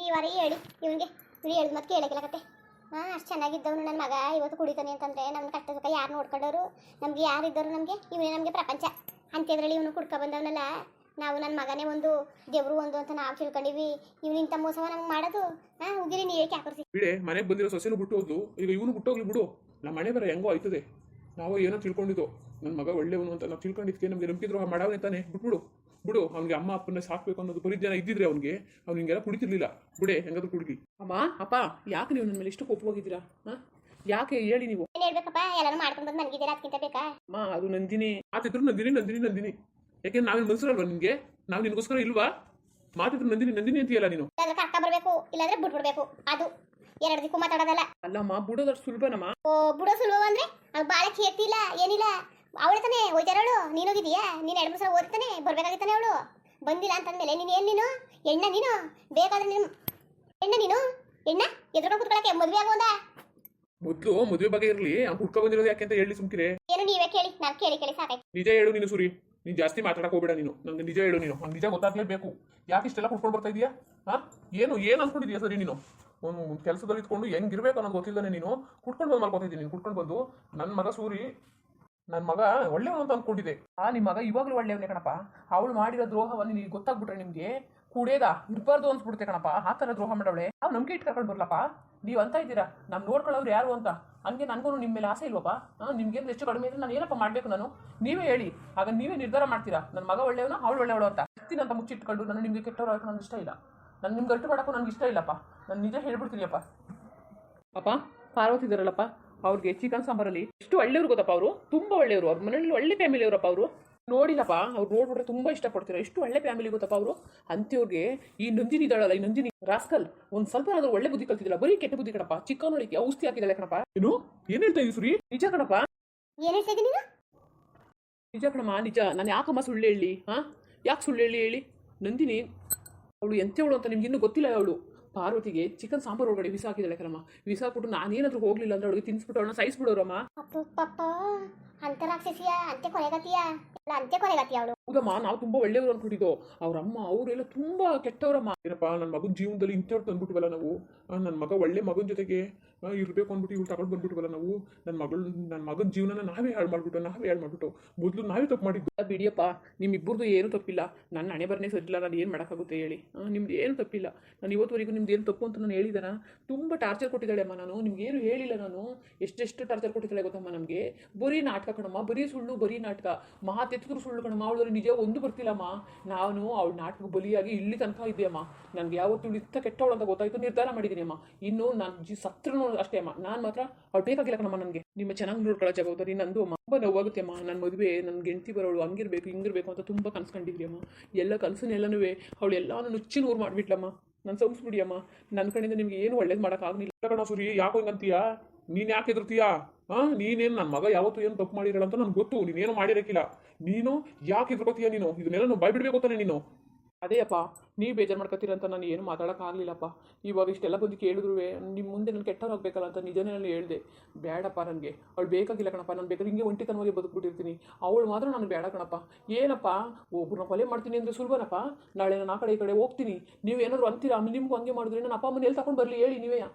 ಈ ವಾರ ಹೇಳಿ ಇವನಿಗೆ ಇವ್ರು ಹೇಳಿದ ಮತ್ತೆ ಕೇಳಕ್ಕಿಲ್ಲಕತ್ತೆ. ಅಷ್ಟು ಚೆನ್ನಾಗಿದ್ದವನು ನನ್ನ ಮಗ ಇವತ್ತು ಕುಡಿತಾನೆ ಅಂತಂದರೆ ನಮ್ಮ ಕಷ್ಟ ಸುಖ ಯಾರು ನೋಡ್ಕೊಂಡವರು, ನಮಗೆ ಯಾರಿದ್ದರು, ನಮಗೆ ಇವನೇ ನಮಗೆ ಪ್ರಪಂಚ ಅಂಥದ್ರಲ್ಲಿ ಇವನು ಕುಡ್ಕೊ ಬಂದವನಲ್ಲ. ನಾವು ನನ್ನ ಮಗನೇ ಒಂದು ದೇವರು ಒಂದು ಅಂತ ನಾವು ತಿಳ್ಕೊಂಡಿವಿ. ಇವನು ಇಂಥ ಮೋಸವ ನಮ್ಗೆ ಮಾಡೋದು. ಉಗಿರಿ ನೀವೇ ಕ್ಯಾಕರ್ಸಿ ಬಿಡೆ. ಮನೆಗೆ ಬಂದಿರೋ ಸೊಸೆನೂ ಬಿಟ್ಟು ಹೋದ್ಲು, ಈಗ ಇವನು ಬಿಟ್ಟೋಗ್ಲಿ ಬಿಡು. ನಮ್ಮ ಮನೆ ಬರ ಹೆಂಗೋ ಆಯ್ತದೆ. ನಾವು ಏನೋ ತಿಳ್ಕೊಂಡಿದ್ದು ನನ್ನ ಮಗ ಒಳ್ಳೆಯವನು ಅಂತ ನಾವು ತಿಳ್ಕೊಂಡಿದ್ಕೆ ನಮಗೆ ನಂಬಿಕೆ ದ್ರೋಹ ಮಾಡವನೇ ತಾನೆ. ಬಿಟ್ಬಿಡು ಬಿಡು. ಅವ್ನಿಗೆ ಅಮ್ಮ ಅಪ್ಪನ ಸಾಕ್ಬೇಕು ಅನ್ನೋದು ಪರಿಜ್ಞಾನ ಇದ್ದಿದ್ರೆ ಅವ್ನಿಗೆ ಹಿಂಗೆಲ್ಲ ಕುಡಿತಿರ್ಲಿಲ್ಲ. ಬಿಡೆ, ಹೆಂಗಾದ್ರೂ ಕುಡುಕಿ. ಅಮ್ಮ ಅಪ್ಪ ಯಾಕೆ ನೀವು ನನ್ನ ಮೇಲೆ ಇಷ್ಟು ಕೋಪವಾಗಿದ್ದೀರಾ? ಯಾಕೆ ಹೇಳಿ ನೀವು? ಏನು ಹೇಳ್ಬೇಕಪ್ಪ, ಎಲ್ಲರೂ ಮಾಡ್ಕೊಂಡು ಬಂದು ನನಗಿದ್ದೀರಾ, ಅದಕ್ಕಿಂತ ಬೇಕಾ? ಅಮ್ಮ ಅದು ನಂದಿನಿ ಮಾತಿದ್ರು ನಂದಿನಿ ನಂದಿನಿ ನಂದಿನಿ. ಯಾಕೆಂದ್ರೆ ನಾವೇನು ಮನ್ಸರಲ್ವಾ ನಿನ್ಗೆ? ನಾವು ನಿನ್ಗೋಸ್ಕರ ಇಲ್ವಾ? ಮಾತಿದ್ರು ನಂದಿನಿ ನಂದಿನಿ ಅಂತೀಯಲ್ಲ ನೀನು. ಕರ್ಕ ಬರಬೇಕು, ಇಲ್ಲಾಂದ್ರೆ ಬಿಟ್ಬಿಡ್ಬೇಕು. ಅದು ಎರಡು ದಿಕ್ಕು ಮಾತಾಡೋದಲ್ಲ. ಅಲ್ಲಮ್ಮ, ಬಿಡೋದಷ್ಟು ಸುಲಭನಮ್ಮ. ಬಿಡೋ ಸುಲಭ ಅಂದ್ರೆ ಅದು ಬಾಳ ಕೇರ್ತಿಲ್ಲ ಏನಿಲ್ಲ. ಅವಳೆ ತಾನೆ ಹೋಯ್ತಾರವಳು, ನೀನು ಹೋಗಿದೀಯಾ? ನೀನು 2-3 ಸಲ ಓದ್ತಾನೆ ಬರ್ಬೇಕಾಗಿತ್ತಾನೆ ಅವಳು. ಬಂದಿಲ್ಲ ಅಂತಂದ್ಮೇಲೆ ನೀನು ಏನು? ನೀನು ಎಣ್ಣ, ನೀನು ಬೇಕಾದ್ರೆ ನೀನು ಎಣ್ಣ, ನೀನು ಎಣ್ಣ ಎದ್ರಕೊಂಡು ಕೂತ್ಕೊಳ್ಳಕ್ಕೆ ಮದುವೆ ಆಗೋದ. ಮೊದ್ಲು ಮದುವೆ ಬಗ್ಗೆ ಇರ್ಲಿ, ಅವ್ನು ಹುಡ್ಕೊ ಬಂದಿರೋದು ಯಾಕೆ ಅಂತ ಹೇಳಿ ಸುಮ್ಕಿರೆ. ಏನು ನೀವೇ ಕೇಳಿ, ನಾನು ಕೇಳಿ ಕೇಳಿ ಸಾಕಾಯ್ತು. ನಿಜ ಹೇಳು ನೀನು ಸುರಿ. ನೀನು ಜಾಸ್ತಿ ಮಾತಾಡಕ್ ಹೋಗ್ಬೇಡ ನೀನು. ನಂಗೆ ನಿಜ ಹೇಳು ನೀನು. ನಿಜ ಗೊತ್ತಾಗ್ಲೇಬೇಕು. ಯಾಕೆ ಇಷ್ಟೆಲ್ಲ ಕುಡ್ಕೊಂಡು ಬರ್ತಾ ಇದೀಯಾ? ಏನು ಅನ್ಕೊಂಡಿದ್ಯಾ ಸರಿ? ನೀನು ಒಂದು ಕೆಲಸದಲ್ಲಿ ಇಟ್ಕೊಂಡು ಹೆಂಗಿರ್ಬೇಕು ಅನ್ನೋದು ಗೊತ್ತಿಲ್ಲದೆ ನೀನು ಕುಡ್ಕೊಂಡು ಬಂದು ಮಾಡ್ಕೊತಿದ್ದೀನಿ. ನೀನು ಕುಡ್ಕೊಂಡು ಬಂದು ನನ್ನ ಮಗ ಸೂರಿ, ನನ್ನ ಮಗ ಒಳ್ಳೆಯವನು ಅಂತ ಅನ್ಕೊಂಡಿದ್ದೆ. ನಿಮ್ಮ ಮಗ ಇವಾಗಲೂ ಒಳ್ಳೆಯವನೇ ಕಣಪ್ಪ. ಅವಳು ಮಾಡಿರೋ ದ್ರೋಹವನ್ನು ನಿನಗೆ ಗೊತ್ತಾಗ್ಬಿಟ್ರೆ ನಿಮಗೆ ಕುಡಿಯೋದ ಇರಬಾರ್ದು ಅನ್ಸ್ಬಿಡುತ್ತೆ ಕಣಪ್ಪ. ಆ ಥರ ದ್ರೋಹ ಮಾಡವಳೆ. ನಾವು ನಂಬಿಕೆ ಇಟ್ಟು ಕರ್ಕೊಂಡು ಬರ್ಲಪ್ಪ. ನೀವು ಅಂತ ಇದ್ದೀರಾ ನಾನು ನೋಡ್ಕೊಳ್ಳೋರು ಯಾರು ಅಂತ. ಹಂಗೆ ನನಗೂ ನಿಮ್ಮ ಮೇಲೆ ಆಸೆ ಇಲ್ವಪ್ಪ? ನಿಮ್ಗೇನು ಹೆಚ್ಚು ಕಡಿಮೆ ಇದ್ರೆ ನಾನು ಏನಪ್ಪ ಮಾಡಬೇಕು? ನಾನು ನೀವೇ ಹೇಳಿ. ಆಗ ನೀವೇ ನಿರ್ಧಾರ ಮಾಡ್ತೀರಾ, ನನ್ನ ಮಗ ಒಳ್ಳೆಯವನ ಅವಳು ಒಳ್ಳೆಯವಳು ಅಂತ. ಅಂತ ಮುಚ್ಚಿಟ್ಕೊಂಡು ನಾನು ನಿಮಗೆ ಕೆಟ್ಟವ್ರು ಆಗೋಕೆ ನನಗೆ ಇಷ್ಟ ಇಲ್ಲ. ನಾನು ನಿಮ್ಗೆ ಅರ್ಥ ಮಾಡೋಕ್ಕೂ ನನಗೆ ಇಷ್ಟ ಇಲ್ಲಪ್ಪ. ನಾನು ನಿಜ ಹೇಳ್ಬಿಡ್ತೀನಿಯಪ್ಪ. ಅಪ್ಪ ಪಾರ್ವತಿ ಇದ್ದಾರಲ್ಲಪ್ಪ, ಅವ್ರಿಗೆ ಚಿಕನ್ ಸಾಂಬಾರಲ್ಲಿ ಎಷ್ಟು ಒಳ್ಳೆಯವರು ಗೊತ್ತಪ್ಪ. ಅವರು ತುಂಬ ಒಳ್ಳೆಯವರು. ಅವ್ರ ಮನೇಲಿ ಒಳ್ಳೆ ಫ್ಯಾಮಿಲಿ ಅವರಪ್ಪ ಅವರು. ನೋಡಿಲ್ಲಪ್ಪ, ಅವ್ರು ನೋಡ್ಬಿಟ್ರೆ ತುಂಬ ಇಷ್ಟಪಡ್ತೀರ. ಎಷ್ಟು ಒಳ್ಳೆ ಫ್ಯಾಮಿಲಿ ಗೊತ್ತಪ್ಪ ಅವರು. ಅಂಥವ್ರಿಗೆ ಈ ನಂದಿನಿ ಇದ್ದಾಳಲ್ಲ, ಈ ನಂದಿನಿ ರಾಸ್ಕಲ್ ಒಂದು ಸ್ವಲ್ಪ ಏನಾದರೂ ಒಳ್ಳೆ ಬುದ್ಧಿ ಕಲ್ತಿದ್ದಿಲ್ಲ, ಬರೀ ಕೆಟ್ಟ ಬುದ್ಧಿ ಕಣಪ್ಪ. ಚಿಕನ್ ಒಳಗೆ ಔಷಧಿ ಹಾಕಿದ್ದಾಳೆ ಕಣಪ್ಪ. ಏನು ಹೇಳ್ತಾ ಇದೀವಿ ಸುರಿ? ನಿಜ ಕಣಪ್ಪ, ನಿಜ ಕಣಮ್ಮ, ನಿಜ. ನಾನು ಯಾಕಮ್ಮ ಸುಳ್ಳು ಹೇಳಿ? ಯಾಕೆ ಸುಳ್ಳು ಹೇಳಿ? ನಂದಿನಿ ಅವಳು ಎಂಥವಳು ಅಂತ ನಿಮ್ಗೆ ಇನ್ನೂ ಗೊತ್ತಿಲ್ಲ. ಅವಳು ಪಾರ್ವತಿಗೆ ಚಿಕನ್ ಸಾಂಬಾರು ಒಳಗಡೆ ವಿಷ ಹಾಕಿದ್ದಾಳೆ ಕಣಮ್ಮ. ವಿಷ ಹಾಕ್ಬಿಟ್ಟು ನಾನೇನಾದ್ರೂ ಹೋಗ್ಲಿಲ್ಲ ಅಂದ್ರೆ ಅವಳಿಗೆ ತಿನ್ಸ್ಬಿಟ್ಟು ಅವಳನ್ನ ಸಾಯಿಸ್ಬಿಡೋರಮ್ಮ. ಅಂತ ರಾಕ್ಷಸಿಯ ಅಂತ್ಯ ಕೊನೆಗತಿಯ ಅಂತ್ಯ ಕೊನೆಗತಿಯ ಅವಳು. ಹೌದಮ್ಮ, ನಾವು ತುಂಬಾ ಒಳ್ಳೆಯವರು ಅನ್ಕೊಂಡಿದ್ದೋ. ಅವ್ರಮ್ಮ ಅವರೆಲ್ಲ ತುಂಬಾ ಕೆಟ್ಟವರಮ್ಮ. ಏನಪ್ಪ, ನನ್ನ ಮಗನ ಜೀವನದಲ್ಲಿ ಇಂಥವ್ರು ತಂದ್ಬಿಟ್ವಲ್ಲ ನಾವು. ನನ್ನ ಮಗ ಒಳ್ಳೆ ಮಗನ ಜೊತೆಗೆ ಇರಬೇಕು ಅಂದ್ಬಿಟ್ಟು ಇವ್ರು ತಗೊಂಡು ಬಂದ್ಬಿಟ್ವಲ್ಲ ನಾವು. ನನ್ನ ಮಗನ ಜೀವನನ ನಾವೇ ಹಾಳು ಮಾಡ್ಬಿಟ್ಟು ಮೊದಲು ನಾವೇ ತಪ್ಪು ಮಾಡಿದ್ದು. ಬಿಡಿಯಪ್ಪ, ನಿಮ್ಮಿಬ್ಬರದು ಏನು ತಪ್ಪಿಲ್ಲ. ನನ್ನ ಹಣೆ ಬರನೇ ಸರಿಲ್ಲ. ನಾನು ಏನು ಮಾಡೋಕ್ಕಾಗುತ್ತೆ ಹೇಳಿ? ನಿಮ್ದು ಏನು ತಪ್ಪಿಲ್ಲ. ನಾನು ಇವತ್ತುವರೆಗೂ ನಿಮ್ದು ಏನು ತಪ್ಪು ಅಂತ ನಾನು ಹೇಳಿದಾನ? ತುಂಬ ಟಾರ್ಚರ್ ಕೊಟ್ಟಿದ್ದಾಳೆ ಅಮ್ಮ. ನಾನು ನಿಮ್ಗೇನು ಹೇಳಿಲ್ಲ. ನಾನು ಎಷ್ಟೆಷ್ಟು ಟಾರ್ಚರ್ ಕೊಟ್ಟಿದ್ದಾಳೆ ಗೊತ್ತಮ್ಮ ನಮಗೆ. ಬರೀ ನಾಟಕ ಕಣಮ್ಮ, ಬರೀ ಸುಳ್ಳು, ಬರೀ ನಾಟಕ. ಮಾತೆತ್ತಿದ್ರು ಸುಳ್ಳು ಕಣಮ್ಮ. ಅವಳಲ್ಲಿ ನಿಜ ಒಂದು ಬರ್ತಿಲ್ಲಮ್ಮ. ನಾನು ಅವಳ ನಾಟಕ ಬಲಿಯಾಗಿ ಇಲ್ಲಿ ತನಕ ಇದೆಯಮ್ಮ. ನನಗೆ ಯಾವತ್ತು ಇಂಥ ಕೆಟ್ಟವಳು ಅಂತ ಗೊತ್ತಾಯ್ತು, ನಿರ್ಧಾರ ಮಾಡಿದ್ದೀನಿ ಅಮ್ಮ. ಇನ್ನು ನಾನು ಸತ್ರನೂ ಅಷ್ಟೇ ಅಮ್ಮ. ನಾನು ಮಾತ್ರ ಅವ್ಳು ಬೇಕಾಗಿಲ್ಲ ಕಣಮ್ಮ. ನನಗೆ ನಿಮ್ಮ ಚೆನ್ನಾಗಿ ನೋಡ್ಕೊಳ್ಳೋ ಜವಾಬ್ದಾರಿ ನಂದು ಅಮ್ಮ. ತುಂಬ ನೋವಾಗುತ್ತೆ ಅಮ್ಮ. ನನ್ನ ಮದುವೆ, ನನ್ನ ಗೆಳತಿ ಬರೋಳು ಹಂಗಿರ್ಬೇಕು ಹಿಂಗಿರ್ಬೇಕು ಅಂತ ತುಂಬ ಕನ್ಸ್ಕೊಂಡಿದ್ರಿ ಅಮ್ಮ. ಎಲ್ಲ ಕನಸನ್ನೆಲ್ಲನೂ ಅವಳು ಎಲ್ಲಾನು ನುಚ್ಚಿ ನೂರು ಮಾಡಿಬಿಟ್ಲಮ್ಮ. ನಾನು ಸಂಸ್ಬಿಡಿ ಅಮ್ಮ. ನನ್ನ ಕಡೆಯಿಂದ ನಿಮ್ಗೆ ಏನು ಒಳ್ಳೇದು ಮಾಡೋಕ್ಕಾಗಲಿಲ್ಲ ಕಣ ಸುರಿ. ಯಾಕೋ ಹಿಂಗಂತೀಯಾ? ನೀನು ಯಾಕೆ ಎದುರ್ತೀಯಾ? ನೀನೇನು ನನ್ನ ಮಗ ಯಾವತ್ತೂ ಏನು ತಪ್ಪು ಮಾಡಿರಲ್ಲ ಅಂತ ನನಗೆ ಗೊತ್ತು. ನೀನೇನು ಮಾಡಿರಕ್ಕಿಲ್ಲ. ನೀನು ಯಾಕೆ ಎದುರ್ಕೋತೀಯ? ನೀನು ಇದನ್ನೆಲ್ಲ ಬಾಯ್ಬಿಡ್ಬೇಕು ತಾನೆ ನೀನು. ಅದೇ ಅಪ್ಪ, ನೀವು ಬೇಜಾರು ಮಾಡ್ಕೊತೀರ ಅಂತ ನಾನು ಏನು ಮಾತಾಡೋಕ್ಕಾಗಲಿಲ್ಲಪ್ಪ. ಇವಾಗ ಇಷ್ಟೆಲ್ಲ ಬಂದು ಕೇಳಿದ್ರು ನಿಮ್ಮ ಮುಂದೆ ನಾನು ಕೆಟ್ಟವರಾಗಬೇಕಲ್ಲ ಅಂತ ನಿಜನೇ ನಾನು ಹೇಳಿದೆ. ಬೇಡಪ್ಪ, ನನಗೆ ಅವಳು ಬೇಕಾಗಿಲ್ಲ ಕಣಪ್ಪ. ನಾನು ಬೇಕಾದ್ರೆ ಹಿಂಗೆ ಒಂಟಿತನವಾಗಿ ಬದುಕ್ಬಿಟ್ಟಿರ್ತೀನಿ. ಅವಳು ಮಾತ್ರ ನಾನು ಬೇಡ ಕಣಪ್ಪ. ಏನಪ್ಪ, ಒಬ್ಬರನ್ನ ಕೊಲೆ ಮಾಡ್ತೀನಿ ಅಂದರೆ ಸುಲಭನಪ್ಪ. ನಾಳೆ ನಾನು ಆ ಕಡೆ ಈ ಕಡೆ ಹೋಗ್ತೀನಿ, ನೀವು ಏನಾದರೂ ಅಂತೀರಾ? ನಿಮ್ಗೂ ಹಂಗೆ ಮಾಡಿದ್ರೆ ನನ್ನ ಅಪ್ಪ ಅಮ್ಮನ ಎಲ್ಲಿ ತಗೊಂಡು ಬರಲಿ ಹೇಳಿ?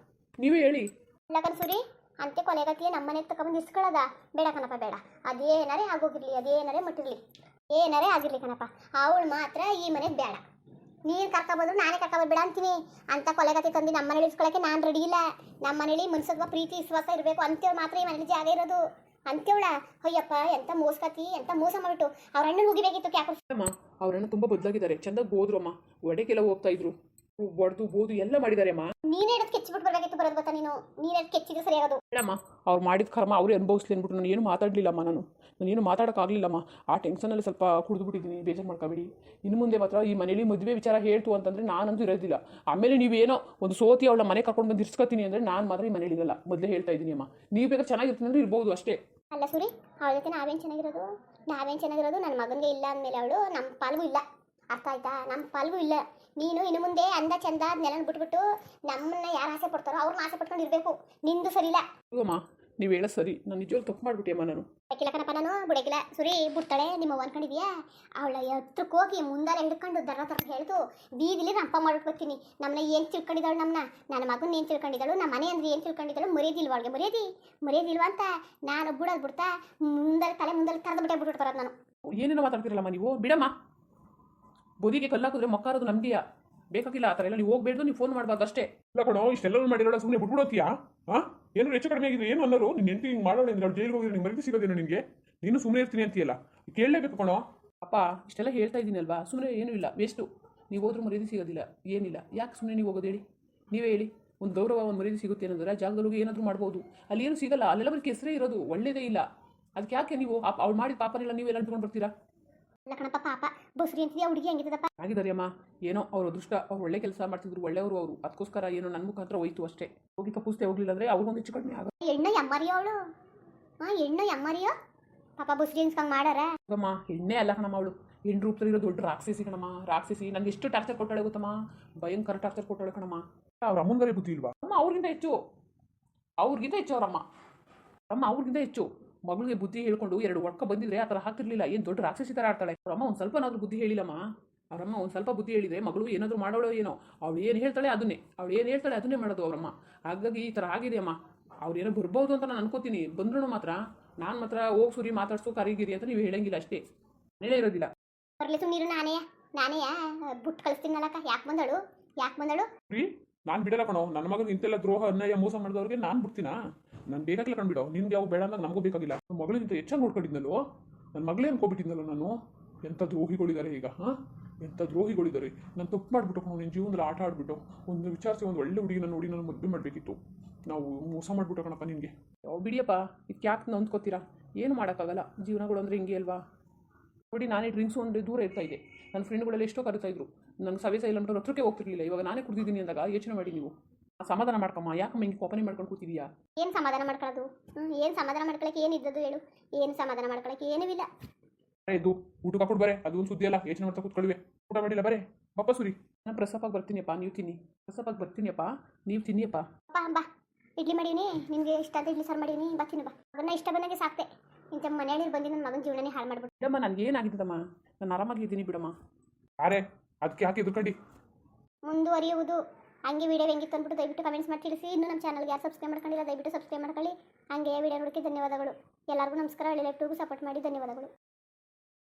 ನೀವೇ ಹೇಳಿ. ಇಲ್ಲ ಕನ್ಸೂರಿ, ಅಂತೆ ಕೊನೆಗತಿಯ ನಮ್ಮ ಮನೆಗೆ ತಗೊಂಡು ಇಸ್ಕೊಳ್ಳೋದ ಬೇಡ ಕಣಪ್ಪ, ಬೇಡ. ಅದೇನಾರೇ ಆಗೋಗಿರ್ಲಿ, ಅದೇನಾರೇ ಮಟ್ಟಿರ್ಲಿ, ಏನಾರೇ ಆಗಿರ್ಲಿ ಕಣಪ್ಪ. ಅವಳು ಮಾತ್ರ ಈ ಮನೆಗೆ ಬೇಡ. ನೀನು ಕರ್ಕೊಬಂದ್ರು ನಾನೇ ಕರ್ಕೊಬರ್ಬೇಡ ಅಂತೀನಿ. ಅಂತ ಕೊಲೆಗತಿ ತಂದು ನಮ್ಮ ಮನೇಲಿ ಇಸ್ಕೊಳ್ಳೋಕ್ಕೆ ನಾನು ರೆಡಿ ಇಲ್ಲ. ನಮ್ಮ ಮನೇಲಿ ಮನ್ಸತ್ವ ಪ್ರೀತಿ ವಿಶ್ವಾಸ ಇರಬೇಕು. ಅಂಥೇಳು ಮಾತ್ರ ಈ ಮನೇಲಿ ಜಾಗ ಇರೋದು. ಅಂಥೇವಳ ಅಯ್ಯಪ್ಪ, ಎಂಥ ಮೋಸಕತಿ, ಎಂಥ ಮೋಸ ಮಾಡಿಬಿಟ್ಟು ಅವ್ರ ಅಣ್ಣನ ಮುಗಿಬೇಕಿತ್ತು. ಕ್ಯಾಕಮ್ಮ, ಅವ್ರ ಅಣ್ಣ ತುಂಬ ಬದಲಾಗಿದ್ದಾರೆ. ಚೆಂದಾಗಿ ಬೋದ್ರಮ್ಮ. ಒಡೆಗೆಲ್ಲ ಹೋಗ್ತಾ ಇದ್ರು, ಒಡೆದು ಬೋದು ಎಲ್ಲ ಮಾಡಿದ್ದಾರೆ ಅಮ್ಮ. ನೀನೇ ಹೇಳೋದು ಕೆಚ್ಚಿಬಿಟ್ಟು ಬರಬೇಕಿತ್ತು. ಬರೋದು ಗೊತ್ತಾ ನೀನು? ನೀನು ಕೆಚ್ಚಿದ್ರೆ ಸರಿಯಾಗೋದು ಹೇಳಮ್ಮ. ಅವ್ರು ಮಾಡಿದ ಕರ್ಮ ಅವರೇ ಅನುಭವಿಸ್ಲಿ ಅಂದ್ಬಿಟ್ಟು ನಾನು ಏನು ಮಾತಾಡಲಿಲ್ಲಮ್ಮ. ನಾನೇನು ಮಾತಾಡೋಕ್ಕಾಗಲಿಲ್ಲಮ್ಮ. ಆ ಟೆನ್ಷನಲ್ಲಿ ಸ್ವಲ್ಪ ಕುಡಿದ್ಬಿಟ್ಟಿದ್ದೀನಿ. ಬೇಜಾರು ಮಾಡ್ಕೊಬೇಡಿ. ಇನ್ನು ಮುಂದೆ ಮಾತ್ರ ಈ ಮನೇಲಿ ಮದುವೆ ವಿಚಾರ ಹೇಳ್ತು ಅಂತಂದರೆ ನಾನಂತೂ ಇರೋದಿಲ್ಲ. ಆಮೇಲೆ ನೀವೇನೋ ಒಂದು ಸೋತಿ ಅವಳ ಮನೆ ಕರ್ಕೊಂಡು ಬಂದು ಇರ್ಸ್ಕೊತೀನಿ ಅಂದರೆ ನಾನು ಮಾತ್ರ ಈ ಮನೇಲಿ ಇರಲ್ಲ. ಮೊದಲೇ ಹೇಳ್ತಾ ಇದ್ದೀನಿ ಅಮ್ಮ. ನೀವು ಬೇಕಾದ್ರೆ ಚೆನ್ನಾಗಿರ್ತೀನಿ ಅಂದರೆ ಇರ್ಬೋದು ಅಷ್ಟೇ. ಅಲ್ಲ ಸುರಿ, ಅವಳ ಜೊತೆ ನಾವೇನು ಚೆನ್ನಾಗಿರೋದು? ನನ್ನ ಮಗನಿಗೆ ಇಲ್ಲ ಅಂದಮೇಲೆ ಅವಳು ನಮ್ಮ ಪಾಲ್ಗೂ ಇಲ್ಲ. ಅರ್ಥ ಆಯ್ತಾ? ನಮ್ಮ ಪಾಲ್ಗೂ ಇಲ್ಲ. ನೀನು ಇನ್ನು ಮುಂದೆ ಅಂದ ಚಂದ ಅದನ್ನೆಲ್ಲ ಬಿಟ್ಬಿಟ್ಟು ನಮ್ಮನ್ನ ಯಾರು ಆಸೆ ಪಡ್ತಾರೋ ಅವ್ರನ್ನ ಆಸೆ ಪಟ್ಕೊಂಡು ಇರಬೇಕು. ನಿಂದು ಸರಿ ಇಲ್ಲ. ಹೌದಮ್ಮ, ನೀವು ಹೇಳೋ ಸರಿ, ನಾನು ನಿಜವಾಗ್ಲೂ ತಪ್ಪು ಮಾಡಿಬಿಟ್ಟೆಮ್ಮ ನಾನು. ಬುಡಕಿಲ್ಲ ಕಣಪ್ಪ ನಾನು ಬುಡಕಿಲ್ಲ. ಸುರಿ ಬಿಡ್ತಾಳೆ ನಿಮ್ಮ ಅವ್ವ ಅನ್ಕೊಂಡಿದ್ಯಾ? ಅವಳ ಹತ್ರಕ್ಕೆ ಹೋಗಿ ಮುಂದಾರೆ ಹಿಡ್ಕೊಂಡು ದರ ದರ ಹೇಳ್ದು ಬೀದಿಲಿ ರಂಪ ಮಾಡ್ಬಿಟ್ಟು ನಮ್ಮನ್ನ ಏನು ತಿಳ್ಕೊಂಡಿದ್ದಾಳು, ನನ್ನ ಮಗನ ಏನು ತಿಳ್ಕೊಂಡಿದ್ದಾಳು, ನಮ್ಮ ಮನೆ ಅಂದ್ರೆ ಏನು ತಿಳ್ಕೊಂಡಿದ್ದಾಳು, ಮರ್ಯಾದಿಲ್ವ ಅವಳಿಗೆ? ಮರ್ಯಾದಿಲ್ವ ಅಂತ ನಾನು ಬಿಡೋದು ಬಿಡ್ತಾ ಮುಂದಲ್ಲಿ ಕರೆದು ಬಿಟ್ಬಿಟ್ಟು ಬರೋದು ನಾನು. ಏನೇನೋ ಮಾತಾಡ್ತಿರಲ್ಲಮ್ಮ ನೀವು, ಬಿಡಮ್ಮ. ಬುದಿಗೆ ಕಲ್ಲಾಕಿದ್ರೆ ಮೊಕ್ಕಾರೋದು ನಮ್ಗೆಯಾ? ಬೇಕಾಗಿಲ್ಲ ಆ ಥರ ಎಲ್ಲ. ನೀವು ಹೋಗ್ಬೇಡ್ದು, ನೀವು ಫೋನ್ ಮಾಡಬಾರ್ದು ಅಷ್ಟೇ. ಇಲ್ಲ ಕಣೋ, ಇಷ್ಟೆಲ್ಲ ಮಾಡಿರೋಲ್ಲ, ಸುಮ್ಮನೆ ಬಿಟ್ಬಿಡೋತಿಯಾ? ಹಾಂ, ಏನು ಹೆಚ್ಚು ಕಡಿಮೆ ಆಗಿದೆ ಏನು ಅನ್ನೋರು? ನಿನ್ನ ಹೆಂಡತಿ ಹಿಂಗೆ ಮಾಡೋಣ ಅಂದ್ರೆ ಜೈಲಿಗೆ ಹೋಗಿದ್ರೆ ನಿಮ್ಗೆ ಮರ್ಯಾದೆ ಸಿಗೋದೇನೋ ನಿನಗೆ? ನೀನು ಸುಮ್ಮನೆ ಇರ್ತೀನಿ ಅಂತೀಯಲ್ಲ, ಕೇಳಲೇಬೇಕು ಕಣೋ. ಅಪ್ಪ ಇಷ್ಟೆಲ್ಲ ಹೇಳ್ತಾ ಇದ್ದೀನಿ ಅಲ್ವಾ, ಸುಮ್ಮನೆ ಏನೂ ಇಲ್ಲ, ವೇಸ್ಟು. ನೀವು ಹೋದ್ರೂ ಮರ್ಯಾದೆ ಸಿಗೋದಿಲ್ಲ, ಏನಿಲ್ಲ. ಯಾಕೆ ಸುಮ್ಮನೆ ನೀವು ಹೋಗೋದು ಹೇಳಿ? ನೀವೇ ಹೇಳಿ. ಒಂದು ಗೌರವ, ಒಂದು ಮರ್ಯಾದೆ ಸಿಗುತ್ತೆ ಏನಂದ್ರೆ ಆ ಜಾಗದೊಳಗೆ ಏನಾದರೂ ಮಾಡ್ಬೋದು. ಅಲ್ಲಿ ಏನು ಸಿಗಲ್ಲ, ಅಲ್ಲೆಲ್ಲ ಬರೀ ಹೆಸರೇ ಇರೋದು, ಒಳ್ಳೇದೇ ಇಲ್ಲ. ಅದಕ್ಕೆ ಯಾಕೆ ನೀವು ಅವ್ಳು ಮಾಡಿದ ಪಾಪನೆಲ್ಲ ನೀವೆಲ್ಲ ಅಂಟ್ಕೊಂಡು ಬರ್ತೀರಾ? ಇಲ್ಲ ಕಣಪ್ಪ, ಪಾಪ ಬಸ್ರಿ ಅಂತಿದ್ಯಾ ಹುಡುಗಿ ಹೆಂಗಿದ್ದಪ್ಪ? ಆಗಿದ್ದಾರೆ ಅಮ್ಮ, ಏನೋ ಅವ್ರ ಅದೃಷ್ಟ, ಅವ್ರು ಒಳ್ಳೆ ಕೆಲಸ ಮಾಡ್ತಿದ್ರು, ಒಳ್ಳೆಯವರು ಅವರು. ಅದಕ್ಕೋಸ್ಕರ ಏನೋ ನನ್ನ ಮುಖಾಂತರ ಹೋಯ್ತು ಅಷ್ಟೇ. ಹೋಗಿ ಕಪ್ಪುಸ್ತೆ ಹೋಗ್ಲಿಲ್ಲ ಅಂದರೆ ಅವ್ರಿಗೊಂದು ಹೆಚ್ಚು ಕಡಿಮೆ ಆಗ. ಹೆಣ್ಣು ಎಮ್ಮರಿಯೋ ಅವಳು? ಹೆಣ್ಣು ಎಮ್ಮರಿಯೋ ಪಾಪ ಬಸ್ರಿ ಅನ್ಸ್ಕಂಗೆ ಮಾಡಾರ. ಅಮ್ಮ ಹೆಣ್ಣೆ ಅಲ್ಲ ಕಣಮ್ಮ, ಅವಳು ಹೆಣ್ಣು ರೂಪದಲ್ಲಿರೋ ದೊಡ್ಡ ರಾಕ್ಷಸಿ ಕಣಮ್ಮ, ರಾಕ್ಷಸಿ. ನನಗೆ ಎಷ್ಟು ಟಾರ್ಚರ್ ಕೊಟ್ಟಾಳೆ ಗೊತ್ತಮ್ಮ, ಭಯಂಕರ ಟಾರ್ಚರ್ ಕೊಟ್ಟಾಳೆ ಕಣಮ್ಮ. ಅವ್ರ ಅಮ್ಮಂಗರೇ ಬುದ್ಧಿ ಇಲ್ವಾ? ಅಮ್ಮ ಅವ್ರಿಗಿಂತ ಹೆಚ್ಚು ಅವರಮ್ಮ ಅವ್ರಿಗಿಂತ ಹೆಚ್ಚು. ಮಗಳಿಗೆ ಬುದ್ಧಿ ಹೇಳ್ಕೊಂಡು 2 ಒಡ್ಕ ಬಂದಿದ್ರೆ ಆ ಥರ ಹಾಕಿರ್ಲಿಲ್ಲ. ಏನು ದೊಡ್ಡ ರಾಕ್ಷಸಿ ಥರ ಆಡ್ತಾಳೆ. ಅವ್ರಮ್ಮ ಒಂದು ಸ್ವಲ್ಪನಾದ್ರೂ ಬುದ್ಧಿ ಹೇಳಿಲ್ಲಮ್ಮ. ಅವರಮ್ಮ ಒಂದು ಸ್ವಲ್ಪ ಬುದ್ಧಿ ಹೇಳಿದ್ರೆ ಮಗಳು ಏನಾದರೂ ಮಾಡೋಳು ಏನೋ. ಅವಳು ಏನು ಹೇಳ್ತಾಳೆ ಅದನ್ನೇ ಮಾಡೋದು ಅವರಮ್ಮ. ಹಾಗಾಗಿ ಈ ಥರ ಆಗಿದೆ ಅಮ್ಮ. ಅವ್ರು ಏನೋ ಬರ್ಬೋದು ಅಂತ ನಾನು ಅನ್ಕೋತೀನಿ. ಬಂದ್ರೂ ಮಾತ್ರ ನಾನು ಮಾತ್ರ ಹೋಗಿ ಸುರಿ ಮಾತಾಡ್ಸು ಕರಿಗಿರಿ ಅಂತ ನೀವು ಹೇಳಂಗಿಲ್ಲ ಅಷ್ಟೇ, ಹೇಳೇ ಇರೋದಿಲ್ಲ. ಬರ್ಲಿ ಸುಮ್ಮನಿರು. ನಾನೇ ಬುಟ್ಟು ಕಳಿಸ್ತೀನಲ್ಲಕ್ಕ. ಯಾಕೆ ಬಂದಳು? ರೀ, ನಾನು ಬಿಡಲ್ಲ ಕಣೋ. ನನ್ನ ಮಗನ ಇಂತೆಲ್ಲ ದ್ರೋಹ ಅನ್ಯಾಯ ಮೋಸ ಮಾಡಿದವ್ರಿಗೆ ನಾನು ಬಿಡ್ತೀನಾ? ನಾನು ಬೇಕಾಗಿಲ್ಲ ಕಂಡುಬಿಡೋ. ನಿನ್ಗೆ ಯಾವ ಬೇಡ ಅಂದಾಗ ನಮಗೂ ಬೇಕಾಗಿಲ್ಲ. ನನ್ನ ಮಗಳಿಂತ ಹೆಚ್ಚಾಗಿ ನೋಡ್ಕೊಂಡಿದ್ನಲ್ಲೋ, ನನ್ನ ಮಗಳೇ ಅನ್ಕೋಬಿಟ್ಟಿದ್ನಲ್ಲೋ ನಾನು. ಎಂಥ ದ್ರೋಹಿಗಳಿದ್ದಾರೆ ಈಗ, ಎಂಥ ದ್ರೋಹಿಗಳಿದ್ದಾರೆ. ನಾನು ತಪ್ಪು ಮಾಡಿಬಿಟ್ಟು ನಿನ್ನ ಜೀವನದಲ್ಲಿ ಆಟ ಆಡ್ಬಿಟ್ಟು ಒಂದು ವಿಚಾರಿಸಿ ಒಂದು ಒಳ್ಳೆ ಹುಡುಗಿನ ನೋಡಿ ನಾನು ಮದುವೆ ಮಾಡಬೇಕಿತ್ತು. ನಾವು ಮೋಸ ಮಾಡಿಬಿಟ್ಟು ಕಣಪ್ಪ ನಿನಗೆ. ಬಿಡಿಯಪ್ಪ, ಇದಕ್ಕೆ ಯಾಕೆ ಅಂದ್ಕೋತೀರಾ? ಏನು ಮಾಡೋಕ್ಕಾಗಲ್ಲ, ಜೀವನಗಳು ಅಂದರೆ ಹಿಂಗೆ ಅಲ್ವಾ? ನೋಡಿ, ನಾನೇ ಡ್ರಿಂಕ್ಸು ಒಂದು ದೂರ ಇರ್ತಾ ಇದ್ದೆ. ನನ್ನ ಫ್ರೆಂಡ್ಗಳೆಲ್ಲ ಎಷ್ಟೋ ಕರಿತಾ ಇದ್ರು. ನನಗೆ ಸವೇಸ ಇಲ್ಲ ಅಂತ ಹತ್ರಕ್ಕೆ ಹೋಗ್ತಿರ್ಲಿಲ್ಲ. ಇವಾಗ ನಾನೇ ಕುಡಿದಿದ್ದೀನಿ ಅಂದಾಗ ಯೋಚನೆ ಮಾಡಿ ನೀವು. ಸಮಾಧಾನ ಮಾಡ್ಕಮ್ಮ. ಯಾಕಮ್ಮ ಹಿಂಗೆ ಕೋಪನೆ ಮಾಡ್ಕೊಂಡು ಕೂತಿದೀಯಾ? ಏನು ಸಮಾಧಾನ ಮಾಡ್ಕೊಳ್ಳೋದು? ಏನು ಸಮಾಧಾನ ಮಾಡ್ಕೊಳಕ್ಕೆ ಏನಿದ್ದದು ಹೇಳು? ಏನು ಸಮಾಧಾನ ಮಾಡ್ಕೊಳಕ್ಕೆ ಏನೂ ಇಲ್ಲ. ಇದು ಊಟಕ್ಕೆ ಹಾಕೊಂಡು ಬರೇ, ಅದು ಒಂದು ಸುದ್ದಿ ಅಲ್ಲ. ಯೋಚನೆ ಮಾಡ್ತಾ ಕೂತ್ಕೊಳ್ಳಿವೆ. ಊಟ ಮಾಡಿಲ್ಲ ಬರೇ ಪಾಪ ಸುರಿ. ನಾನು ಪ್ರಸಪಾಗಿ ಬರ್ತೀನಿಯಪ್ಪ, ನೀವು ತಿನ್ನಿ. ಪ್ರಸಪಾಗಿ ಬರ್ತೀನಿಯಪ್ಪ, ನೀವು ತಿನ್ನಿಯಪ್ಪ. ಬಾ ಇಡ್ಲಿ ಮಾಡೀನಿ, ನಿನಗೆ ಇಷ್ಟ ಅಂತ ಇಡ್ಲಿ ಸಾರು ಮಾಡೀನಿ. ಬರ್ತೀನಿ ಬಾ. ಅದನ್ನ ಇಷ್ಟ ಬಂದಾಗೆ ಸಾಕ್ತೆ. ಇಂಥ ಮನೆಯಲ್ಲಿ ಬಂದು ನನ್ನ ಮಗನ ಜೀವನನೇ ಹಾಳು ಮಾಡ್ಬಿಟ್ಟು. ಬಿಡಮ್ಮ, ನನಗೆ ಏನಾಗಿದ್ದಮ್ಮ? ನಾನು ಆರಾಮಾಗಿದ್ದೀನಿ ಬಿಡಮ್ಮ. ಅರೆ ಅದಕ್ಕೆ ಯಾಕೆ ಎದುರ್ಕಂಡು ಮುಂದುವರಿಯುವುದು. ಹಂಗೆ ವಿಡಿಯೋ ಹೆಂಗಿತ್ತು ಅಂದ್ಬಿಟ್ಟು ದಯವಿಟ್ಟು ಕಮೆಂಟ್ಸ್ ಮಾಡಿ ತಿಳಿಸಿ. ಇನ್ನೂ ನಮ್ಮ ಚಾನಲ್ಗೆ ಯಾರು ಸಬ್ಸ್ಕ್ರೈಬ್ ಮಾಡ್ಕೊಂಡಿಲ್ಲ ದಯವಿಟ್ಟು ಸಬ್ಸ್ಕ್ರೈಬ್ ಮಾಡ್ಕೊಳ್ಳಿ. ಹಂಗೆ ವಿಡಿಯೋ ನೋಡೋಕ್ಕೆ ಧನ್ಯವಾದಗಳು. ಎಲ್ಲರಿಗೂ ನಮಸ್ಕಾರ. ಒಳ್ಳೆ ಲೈಫ್ಗೂ ಸಪೋರ್ಟ್ ಮಾಡಿ ಧನ್ಯವಾದಗಳು.